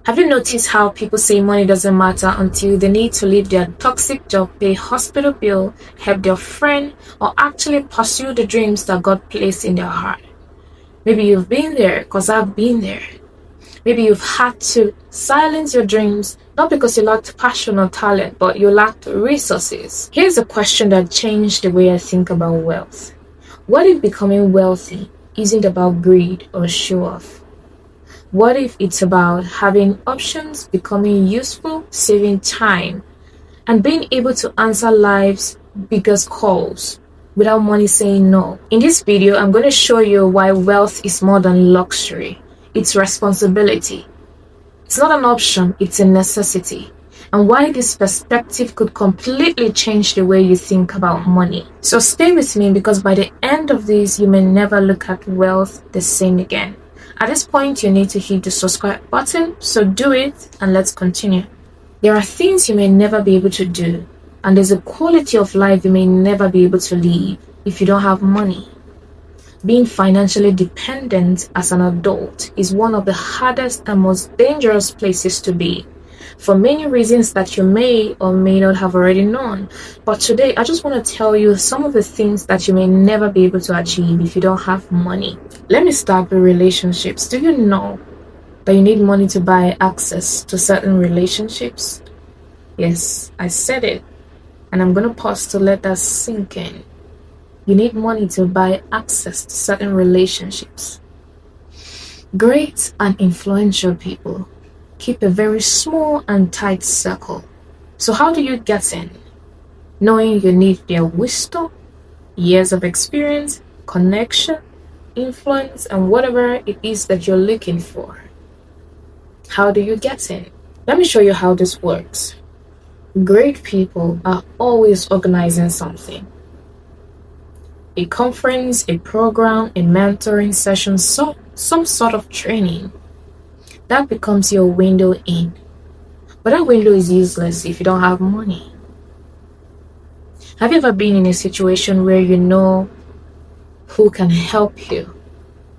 Have you noticed how people say money doesn't matter until they need to leave their toxic job, pay hospital bill, help their friend, or actually pursue the dreams that God placed in their heart? Maybe you've been there, because I've been there. Maybe you've had to silence your dreams, not because you lacked passion or talent, but you lacked resources. Here's a question that changed the way I think about wealth. What if becoming wealthy isn't about greed or show off? What if it's about having options, becoming useful, saving time, and being able to answer life's biggest calls without money saying no? In this video, I'm going to show you why wealth is more than luxury. It's responsibility. It's not an option, it's a necessity. And why this perspective could completely change the way you think about money. So stay with me, because by the end of this, you may never look at wealth the same again. At this point, you need to hit the subscribe button, so do it and let's continue. There are things you may never be able to do, and there's a quality of life you may never be able to live if you don't have money. Being financially dependent as an adult is one of the hardest and most dangerous places to be, for many reasons that you may or may not have already known. But today, I just want to tell you some of the things that you may never be able to achieve if you don't have money. Let me start with relationships. Do you know that you need money to buy access to certain relationships? Yes, I said it, and I'm going to pause to let that sink in. You need money to buy access to certain relationships. Great and influential people keep a very small and tight circle. So how do you get in? Knowing you need their wisdom, years of experience, connection, influence, and whatever it is that you're looking for. How do you get in? Let me show you how this works. Great people are always organizing something. A conference, a program, a mentoring session, some sort of training. That becomes your window in. But that window is useless if you don't have money. Have you ever been in a situation where you know who can help you,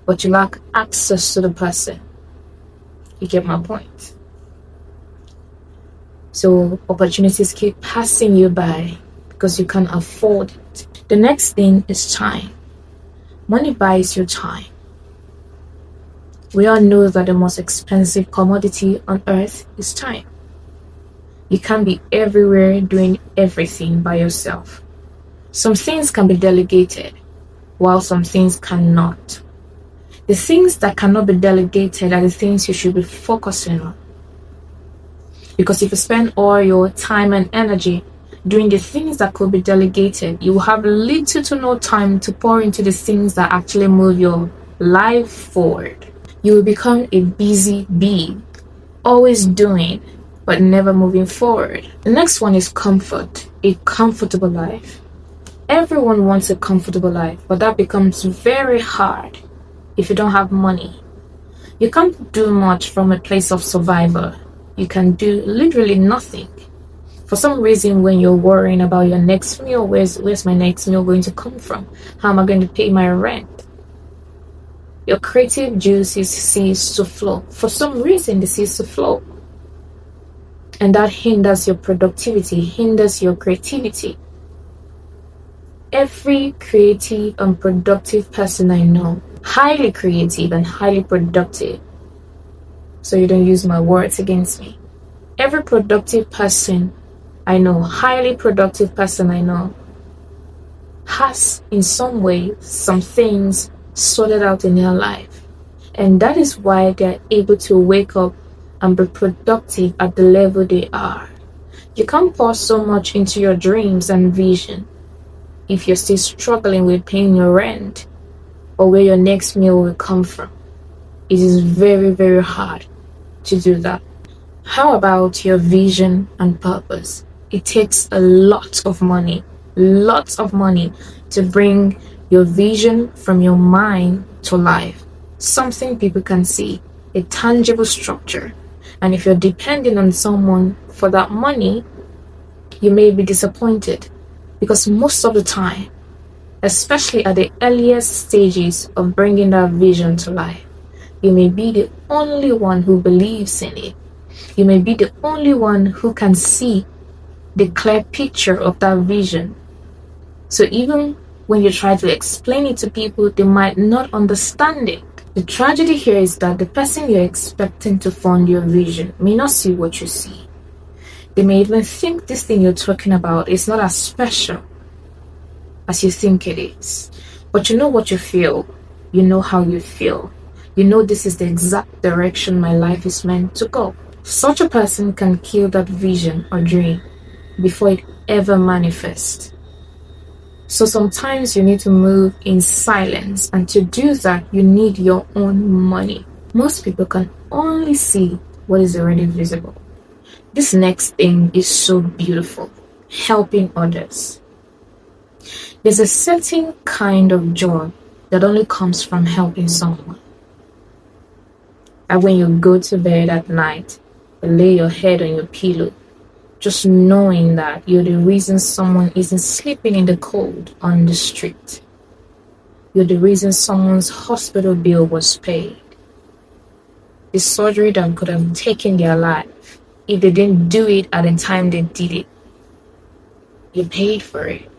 but you lack access to the person? You get my point. So opportunities keep passing you by because you can't afford it. The next thing is time. Money buys you time. We all know that the most expensive commodity on earth is time. You can't be everywhere doing everything by yourself. Some things can be delegated, while some things cannot. The things that cannot be delegated are the things you should be focusing on. Because if you spend all your time and energy doing the things that could be delegated, you will have little to no time to pour into the things that actually move your life forward. You will become a busy bee, always doing, but never moving forward. The next one is comfort, a comfortable life. Everyone wants a comfortable life, but that becomes very hard if you don't have money. You can't do much from a place of survival. You can do literally nothing. For some reason, when you're worrying about your next meal, where's my next meal going to come from? How am I going to pay my rent? Your creative juices cease to flow. For some reason, they cease to flow. And that hinders your productivity, hinders your creativity. Every creative and productive person I know, highly creative and highly productive, so you don't use my words against me. Every productive person I know, highly productive person I know, has in some way some things sorted out in their life. And that is why they're able to wake up and be productive at the level they are. You can't pour so much into your dreams and vision if you're still struggling with paying your rent or where your next meal will come from. It is very, very hard to do that. How about your vision and purpose? It takes a lot of money to bring your vision from your mind to life. Something people can see, a tangible structure. And if you're depending on someone for that money, you may be disappointed, because most of the time, especially at the earliest stages of bringing that vision to life, you may be the only one who believes in it. You may be the only one who can see the clear picture of that vision. So even when you try to explain it to people, they might not understand it. The tragedy here is that the person you're expecting to fund your vision may not see what you see. They may even think this thing you're talking about is not as special as you think it is. But you know what you feel. You know how you feel. You know this is the exact direction my life is meant to go. Such a person can kill that vision or dream before it ever manifests. So sometimes you need to move in silence, and to do that, you need your own money. Most people can only see what is already visible. This next thing is so beautiful, helping others. There's a certain kind of joy that only comes from helping someone. And when you go to bed at night, and lay your head on your pillow, just knowing that you're the reason someone isn't sleeping in the cold on the street. You're the reason someone's hospital bill was paid. The surgery that could have taken their life if they didn't do it at the time they did it. You paid for it.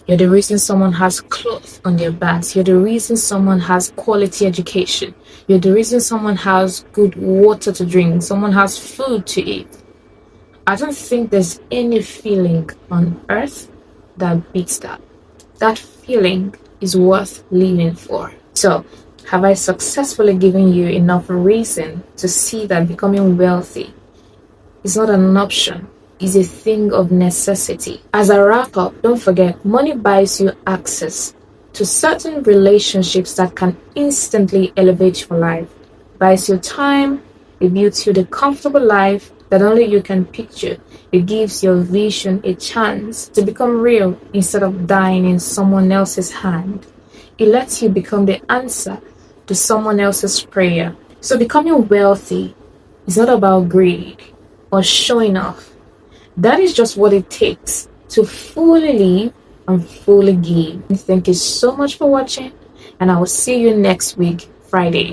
You're the reason someone has clothes on their backs. You're the reason someone has quality education. You're the reason someone has good water to drink. Someone has food to eat. I don't think there's any feeling on earth that beats that. That feeling is worth living for. So, have I successfully given you enough reason to see that becoming wealthy is not an option, it's a thing of necessity? As I wrap up, don't forget, money buys you access to certain relationships that can instantly elevate your life. Buys you time, it builds you the comfortable life that only you can picture. It gives your vision a chance to become real instead of dying in someone else's hand. It lets you become the answer to someone else's prayer. So becoming wealthy is not about greed or showing off. That is just what it takes to fully live and fully give. Thank you so much for watching, and I will see you next week, Friday.